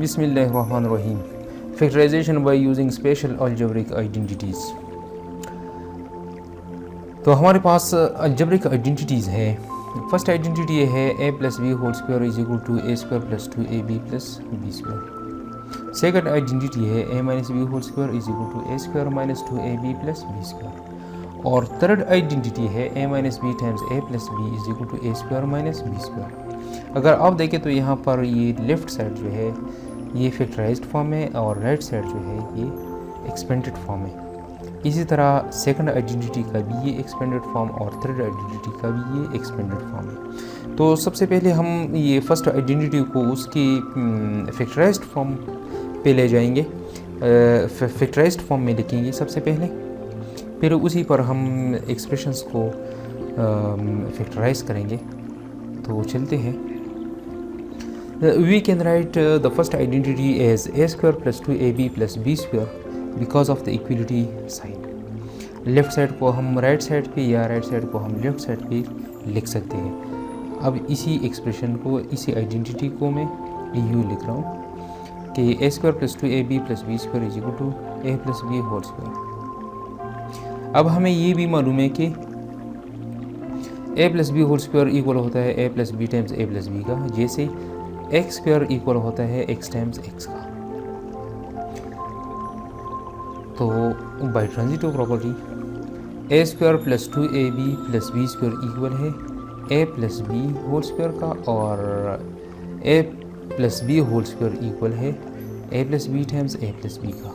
बिस्मिल्लाहिर्रहमानिर्रहीम। Factorisation by using special algebraic identities. तो हमारे पास अलजेब्रिक आइडेंटिटीज़ है। फर्स्ट आइडेंटिटी ये है a plus b whole square is equal to a square plus 2ab plus b square. Second identity है a minus b whole square is equal to a square minus 2ab plus b square. और third identity है a minus b times a plus b is equal to a square minus b square. अगर आप देखें तो यहाँ पर ये left side जो है ये फैक्टराइज्ड फॉर्म है और राइट साइड जो है ये एक्सपेंडेड फॉर्म है। इसी तरह सेकंड आइडेंटिटी का भी ये एक्सपेंडेड फॉर्म और थर्ड आइडेंटिटी का भी ये एक्सपेंडेड फॉर्म है। तो सबसे पहले हम ये फर्स्ट आइडेंटिटी को उसकी फैक्टराइज्ड फॉर्म पे ले जाएंगे, फैक्टराइज्ड फॉर्म में लिखेंगे सबसे पहले, फिर उसी पर हम एक्सप्रेशंस को फैक्टराइज करेंगे। तो चलते हैं। We can write the first identity as a square plus 2ab plus b square because of the equality sign। Left side को हम राइट साइड पे या राइट साइड को हम लेफ़्ट साइड पे लिख सकते हैं। अब इसी एक्सप्रेशन को, इसी आइडेंटिटी को मैं यूँ लिख रहा हूँ कि a square plus 2ab plus b square is equal to a plus b whole square. अब हमें ये भी मालूम है कि a plus b whole square equal होता है a plus b times a plus b का, जैसे एक्स स्क्वायर इक्वल होता है एक्स टाइम्स एक्स का। तो by transitive property a square plus 2ab plus b square equal है a plus b whole square का, और a plus b whole square equal है a plus b times a plus b का।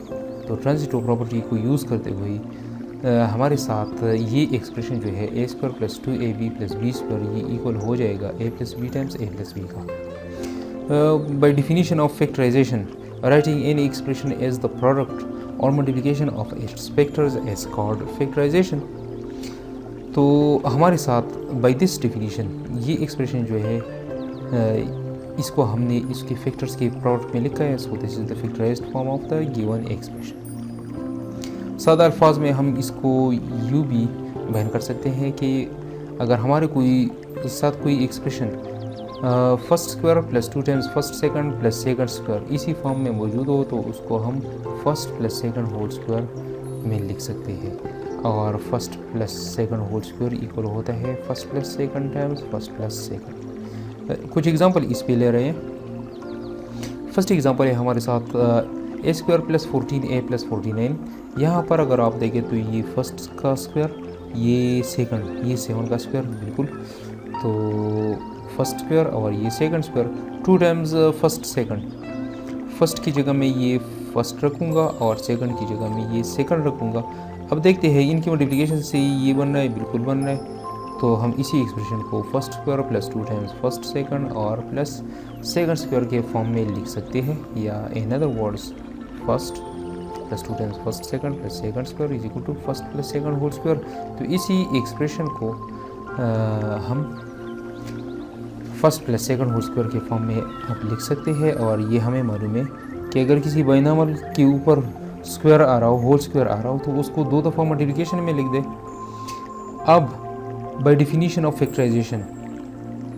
तो transitive property को use करते हुए हमारे साथ ये एक्सप्रेशन जो है a square plus 2ab plus b square ये इक्वल हो जाएगा a plus b times a plus b का। By definition of factorization, writing any expression as the product or multiplication of its factors is called factorization। तो हमारे साथ by this definition ये expression जो है इसको हमने इसके फैक्टर्स के प्रोडक्ट में लिखा है। So this is the factorized form of the given expression. सादा अल्फाज में हम इसको यूँ भी बयान कर सकते हैं कि अगर हमारे साथ कोई expression first square plus 2 times first second plus second square इसी फॉर्म में मौजूद हो तो उसको हम first plus second whole square में लिख सकते हैं। और first plus second whole square equal होता है first plus second times first plus second. कुछ एग्जांपल इस पे ले रहे हैं। फर्स्ट एग्जांपल है हमारे साथ ए स्क्वायर प्लस 14a प्लस 49। यहाँ पर अगर आप देखें तो ये फर्स्ट का स्क्वायर, ये सेकंड, ये 7 का स्क्वायर बिल्कुल। तो फर्स्ट स्क्वायर और ये second square 2 times first second. First की जगह में ये फर्स्ट रखूँगा और सेकंड की जगह में ये सेकंड रखूँगा। अब देखते हैं इनकी मल्टीप्लिकेशन से ये बन रहा है, बिल्कुल बन रहा है। तो हम इसी एक्सप्रेशन को first square plus 2 times first second और प्लस सेकंड स्क्वायर के फॉर्म में लिख सकते हैं, या in other words first plus 2 times first second plus second square is equal to first plus second whole square. तो इसी एक्सप्रेशन को हम first plus second whole square के फॉर्म में आप लिख सकते हैं। और ये हमें मालूम है कि अगर किसी बाइनॉमियल के ऊपर स्क्वायर आ रहा हो, होल स्क्वायर आ रहा हो, तो उसको 2 दफ़ा मल्टीप्लिकेशन में लिख दे। अब by definition of factorization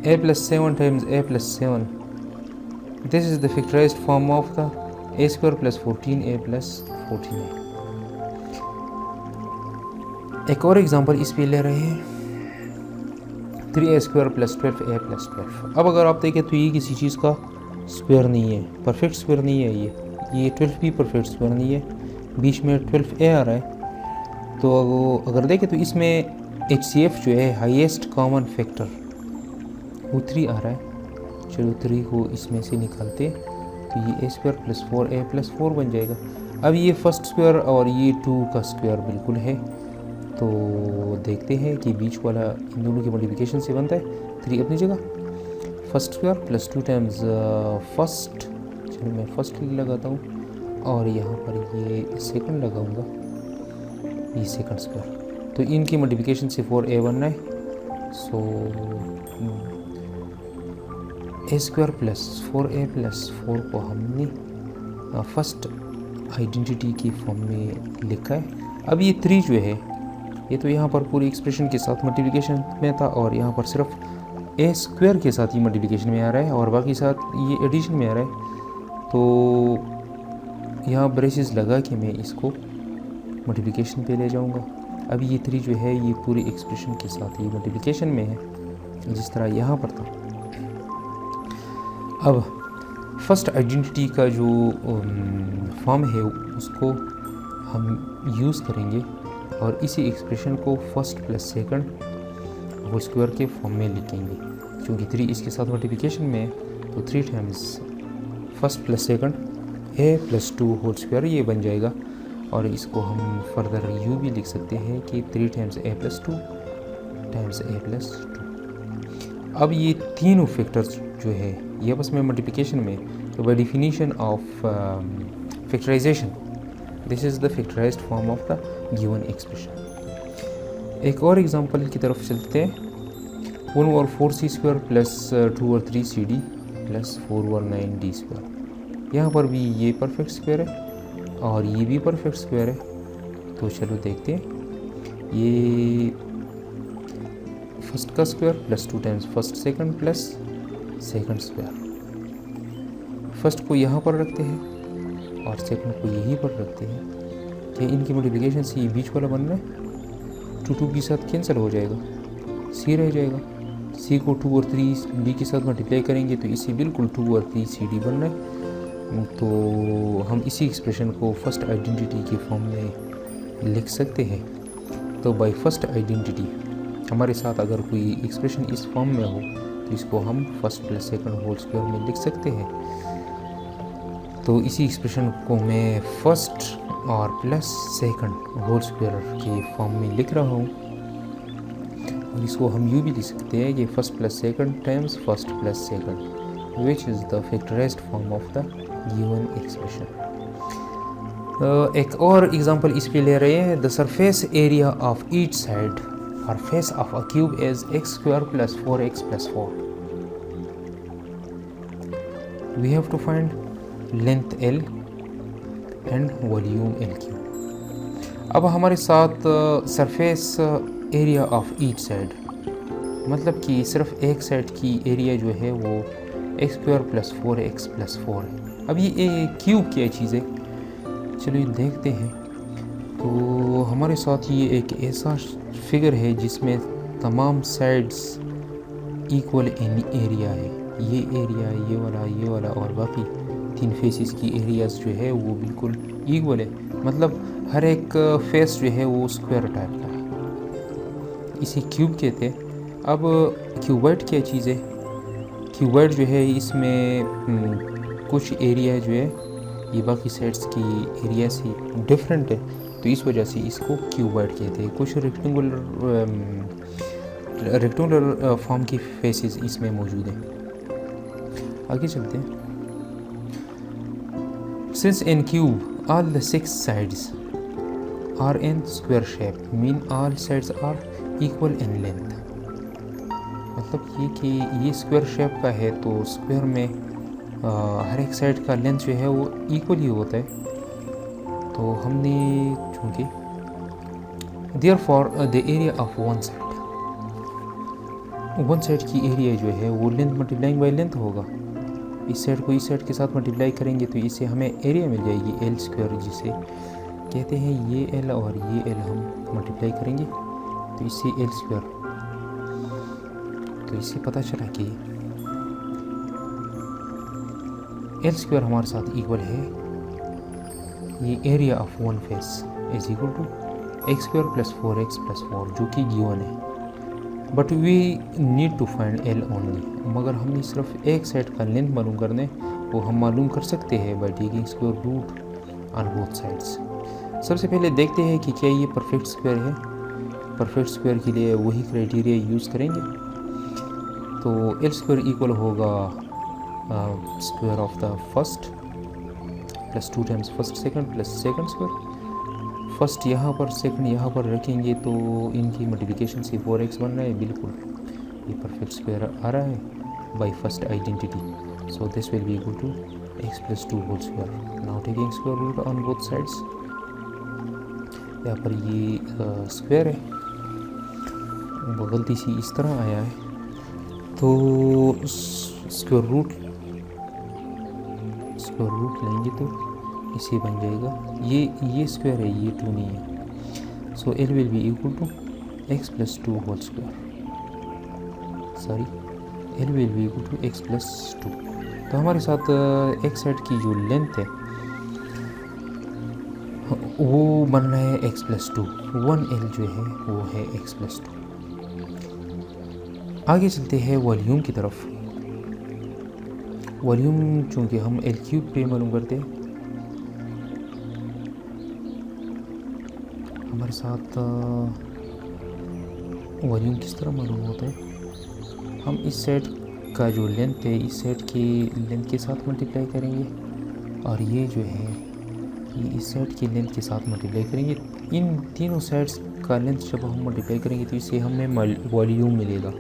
a plus 7 times a plus 7, this is the factorized form of the a square plus 14a plus 14a। एक और एग्जांपल इस पे ले रहे हैं 3a square plus 12a plus 12। अब अगर आप देखें तो ये किसी चीज़ का स्क्वायर नहीं है, परफेक्ट स्क्वायर नहीं है। ये 12 भी परफेक्ट स्क्वायर नहीं है, बीच में 12a आ रहा है। तो अगर देखें तो इसमें HCF जो है हाईएस्ट कॉमन फैक्टर वो 3 आ रहा है। चलो 3 को इसमें से निकालते तो ये a square plus 4a plus 4 बन जाएगा। अब ये फर्स्ट स्क्वायर और ये 2 का स्क्वायर बिल्कुल है। तो देखते हैं कि बीच वाला इन दोनों की मल्टीप्लिकेशन से बनता है 3 अपनी जगह, first square plus 2 times first, चलो मैं फर्स्ट लगाता हूँ और यहाँ पर ये सेकंड लगाऊंगा, ये सेकंड स्क्वायर। तो इनकी मल्टीप्लिकेशन से 4a बनना है। सो a square plus 4a plus 4 को हमने फर्स्ट आइडेंटिटी की फॉर्म में लिखा है। अब ये 3 जो है ये तो यहाँ पर पूरी एक्सप्रेशन के साथ मल्टीप्लिकेशन में था और यहाँ पर सिर्फ ए स्क्वायर के साथ ही मल्टीप्लिकेशन में आ रहा है और बाकी साथ ये एडिशन में आ रहा है। तो यहाँ ब्रेसेस लगा के मैं इसको मल्टीप्लिकेशन पे ले जाऊँगा। अब ये 3 जो है ये पूरी एक्सप्रेशन के साथ ये मल्टीप्लिकेशन में है जिस तरह यहाँ पर था। अब फर्स्ट आइडेंटिटी का जो फॉर्म है उसको हम यूज़ करेंगे और इसी एक्सप्रेशन को first plus second whole square के फॉर्म में लिखेंगे। क्योंकि 3 इसके साथ मल्टीप्लिकेशन में है तो 3 times first plus second a plus 2 whole square ये बन जाएगा। और इसको हम फर्दर यूँ भी लिख सकते हैं कि 3 times a plus 2 times a plus 2। अब ये तीनों फैक्टर्स जो है ये बस में मल्टीप्लिकेशन में, तो by definition of factorization this is the factorized form of the given expression. एक और एग्जांपल की तरफ चलते हैं। 1 over 4c square plus 2 over 3cd plus 4 over 9d square. यहाँ पर भी ये परफेक्ट स्क्वायर है और ये भी परफेक्ट स्क्वायर है। तो चलो देखते हैं। ये फर्स्ट का square plus 2 times first second plus second square. First को यहाँ पर रखते हैं और सेकंड को यहीं पर रखते हैं कि इनकी मल्टीप्लिकेशन से ये बीच वाला बन रहा है 2 2 के साथ कैंसिल हो जाएगा, c रह जाएगा। c को 2 और 3d के साथ मल्टीप्लाई करेंगे तो इसी बिल्कुल 2 और 3cd बन रहा है। तो हम इसी एक्सप्रेशन को फर्स्ट आइडेंटिटी के फॉर्म में लिख सकते हैं। तो बाय फर्स्ट आइडेंटिटी हमारे साथ अगर कोई एक्सप्रेशन इस फॉर्म में हो तो इसको हम first plus second whole square में लिख सकते हैं। तो इसी एक्सप्रेशन को मैं फर्स्ट और प्लस सेकंड होल स्क्वायर के फॉर्म में लिख रहा हूँ। और इसको हम यूँ भी लिख सकते हैं कि first plus second times first plus second which is the factorized form of the given expression. एक और एग्जांपल इस पे ले रहे हैं। The surface area of each side और face of a cube is x square plus 4x plus 4। We have to find length l and volume l cube. अब हमारे साथ surface area of each side मतलब कि सिर्फ एक side की area जो है वो x square plus 4x plus 4 है। अब ये क्यूब क्या चीज़ है, चलिए देखते हैं। तो हमारे साथ ये एक ऐसा फिगर है जिसमें तमाम साइड्स इक्वल इन एरिया है। ये एरिया, ये वाला और बाकी 3 फेसेस की एरियाज़ जो है वो बिल्कुल इक्वल है। मतलब हर एक फेस जो है वो स्क्वायर टाइप का है। इसे क्यूब कहते हैं। अब क्यूबॉइड क्या चीज़ है? क्यूबॉइड जो है इसमें कुछ एरिया जो है ये बाकी साइड्स की एरिया से डिफरेंट है, तो इस वजह से इसको क्यूबॉइड कहते हैं। कुछ रेक्टेंगुलर फॉर्म की फेसेस इसमें मौजूद हैं। आगे चलते हैं। Since in cube all the 6 sides are in square shape mean all sides are equal in length. मतलब ये कि ये स्क्वायर शेप का है तो स्क्वायर में हर एक साइड का लेंथ जो है वो इक्वल ही होता है। तो हमने चूँकि therefore the area of one side की एरिया जो है वो लेंथ मल्टीप्लाइंग बाई लेंथ होगा। इस साइड को इस साइड के साथ मल्टीप्लाई करेंगे तो इससे हमें एरिया मिल जाएगी एल स्क्वायर, जिसे कहते हैं ये एल और ये एल हम मल्टीप्लाई करेंगे तो इससे एल स्क्वायर। तो इससे पता चला कि एल स्क्वायर हमारे साथ इक्वल है ये area of one face is equal to x square plus 4x plus 4 जो कि गिवन है। But we need to find L only. मगर हमने सिर्फ एक साइड का लेंथ मालूम करने वो हम मालूम कर सकते हैं by taking square root on both sides. सबसे पहले देखते हैं कि क्या ये परफेक्ट स्क्वायर है। परफेक्ट स्क्वायर के लिए वही क्राइटेरिया यूज़ करेंगे। तो एल स्क्वायर इक्वल होगा square of the first plus 2 times first second plus second square. First यहाँ पर सेकंड यहाँ पर रखेंगे तो इनकी मल्टीप्लिकेशन से 4x बन रहा है। बिल्कुल ये परफेक्ट स्क्वायर आ रहा है by first identity. So this will be equal to x plus 2 whole square. Now taking square root on both sides. यहाँ पर ये स्क्वायर है, गलती से इस तरह आया है तो स्क्वायर रूट स्क्वायर रूट लेंगे तो इसे बन जाएगा, ये स्क्वायर है, ये 2 नहीं है। So l will be equal to x plus 2 whole square, sorry l will be equal to x plus 2। तो हमारे साथ एक साइड की जो लेंथ है वो बन रहा है एक्स प्लस 2, 1L जो है वो है एक्स प्लस 2। आगे चलते हैं वॉल्यूम की तरफ। वॉल्यूम चूँकि हम एल क्यूब पे मालूम करते हैं, हमारे साथ वॉल्यूम किस तरह मालूम होता है, हम इस सेट का जो लेंथ है इस सेट की लेंथ के साथ मल्टीप्लाई करेंगे और ये जो है ये इस सेट की लेंथ के साथ मल्टीप्लाई करेंगे। इन तीनों सेट्स का लेंथ जब हम मल्टीप्लाई करेंगे तो इससे हमें वॉल्यूम मिलेगा।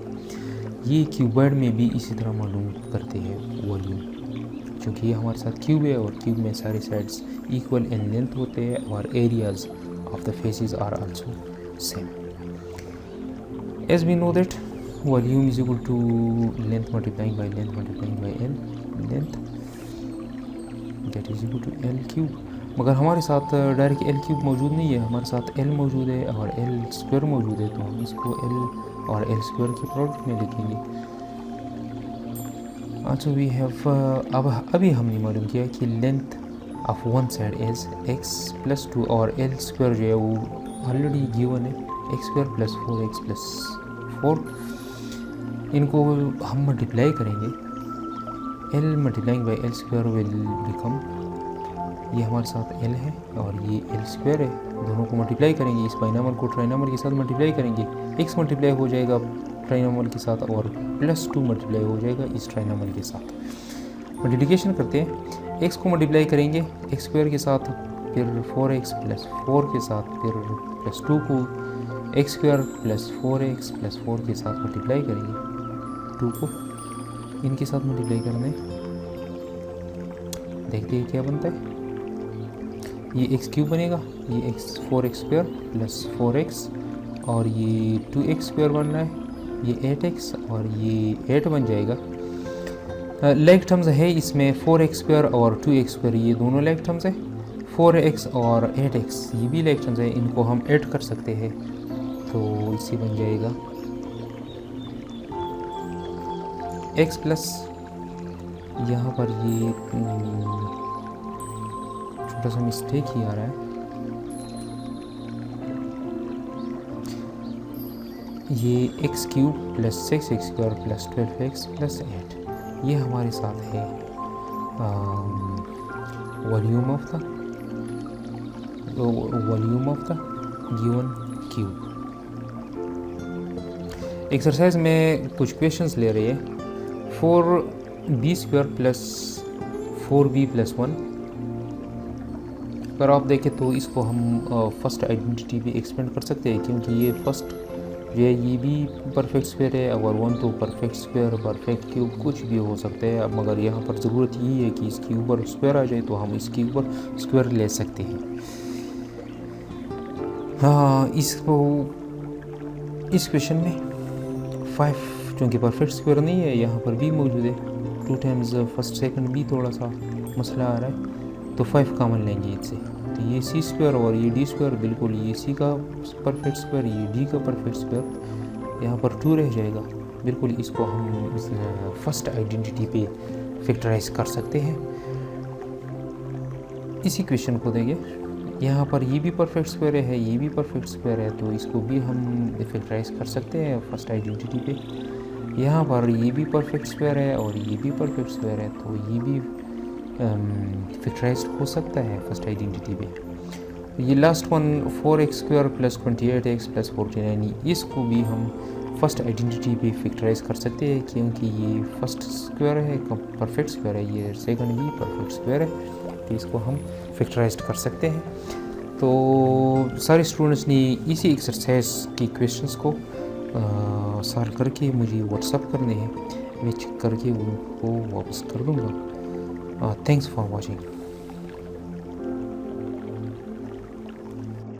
ये क्यूबॉइड में भी इसी तरह मालूम करते हैं वॉल्यूम, क्योंकि ये हमारे साथ क्यूब है और क्यूब में सारे साइड्स इक्वल इन लेंथ होते हैं और areas of the faces are also same. As we know that volume is equal to length multiplying by L, length that is equal to L cube. मगर हमारे साथ direct L cube मौजूद नहीं है, हमारे साथ एल मौजूद है और एल स्क्वायर मौजूद है, तो हम इसको एल और एल स्क्वायर के प्रोडक्ट में लिखेंगे। अच्छा वी हैव अभी हमने मालूम किया कि length of one side is x plus 2 और एल स्क्वायर जो है वो ऑलरेडी गिवन है x square plus 4x plus 4। इनको हम मल्टीप्लाई करेंगे, L multiplying by L square will become, ये हमारे साथ एल है और ये एल स्क्वायर है, दोनों को मल्टीप्लाई करेंगे, इस बाइनॉमियल को ट्राइनॉमियल के साथ मल्टीप्लाई करेंगे, एक्स मल्टीप्लाई हो जाएगा ट्राइनॉमियल के साथ और प्लस 2 मल्टीप्लाई हो जाएगा इस ट्राइनॉमियल के साथ। मल्टीप्लिकेशन करते हैं, एक्स को मल्टीप्लाई करेंगे एक्स स्क्वायर के साथ, फिर 4x प्लस 4 के साथ, फिर प्लस 2 को x square plus 4x plus 4 के साथ मल्टीप्लाई करेंगे, 2 को इनके साथ मल्टीप्लाई करने, देखते हैं क्या बनता है। ये एक्स क्यूब बनेगा, ये 4x स्क्वायर प्लस 4x और ये 2x स्क्वायर बन रहा है, ये 8x और ये 8 बन जाएगा। लाइक टर्म्स है इसमें 4x स्क्वायर और 2x स्क्वायर, ये दोनों लाइक टर्म्स है, 4x और 8x ये भी लाइक टर्म्स है, इनको हम ऐड कर सकते हैं तो इससे बन जाएगा x प्लस, यहाँ पर ये छोटा सा मिस्टेक ही आ रहा है, ये x cube plus 6x square plus 12x plus 8, ये हमारे साथ है volume of the given cube. Exercise में कुछ क्वेश्चंस ले रही है, 4b square plus 4b plus 1। अगर आप देखें तो इसको हम फर्स्ट आइडेंटिटी भी एक्सपेंड कर सकते हैं, क्योंकि ये फर्स्ट जो है ये भी परफेक्ट स्क्वायर है, अगर 1 तो परफेक्ट स्क्वायर परफेक्ट क्यूब कुछ भी हो सकता है। अब मगर यहाँ पर ज़रूरत यही है कि इसके ऊपर स्क्वायर आ जाए तो हम इसके ऊपर स्क्वायर ले सकते हैं। हाँ, इसको इस क्वेश्चन में 5 चूँकि परफेक्ट स्क्वायर नहीं है, यहाँ पर भी मौजूद है, 2 टाइम्स फर्स्ट सेकंड भी थोड़ा सा मसला आ रहा है, तो 5 कॉमन लेंगे इससे, तो ये सी स्क्वायर और ये डी स्क्वायर, बिल्कुल ये सी का परफेक्ट स्क्वायर ये डी का परफेक्ट स्क्वायर, यहाँ पर 2 रह जाएगा, बिल्कुल इसको हम फर्स्ट आइडेंटिटी पे फैक्टराइज कर सकते हैं। इसी क्वेश्चन को देंगे, यहाँ पर ये भी परफेक्ट स्क्वायर है, ये भी परफेक्ट स्क्वायर है, तो इसको भी हम फैक्टराइज कर सकते हैं फर्स्ट आइडेंटिटी पे। यहाँ पर ये भी परफेक्ट स्क्वायर है और ये भी परफेक्ट स्क्वायर है, तो ये भी फैक्टराइज हो सकता है फर्स्ट आइडेंटिटी पे। ये last one 4x square plus 28x plus 49, इसको भी हम फर्स्ट आइडेंटिटी पे फैक्टराइज कर सकते हैं, क्योंकि ये फर्स्ट स्क्वायर है परफेक्ट स्क्वायर है, ये सेकंड भी परफेक्ट स्क्वायर है, तो इसको हम फैक्टराइज कर सकते हैं। तो सारे स्टूडेंट्स ने इसी एक्सरसाइज की क्वेश्चंस को सॉल्व करके मुझे व्हाट्सअप करने हैं, मैं चेक करके उनको वापस कर दूँगा। Thanks for watching.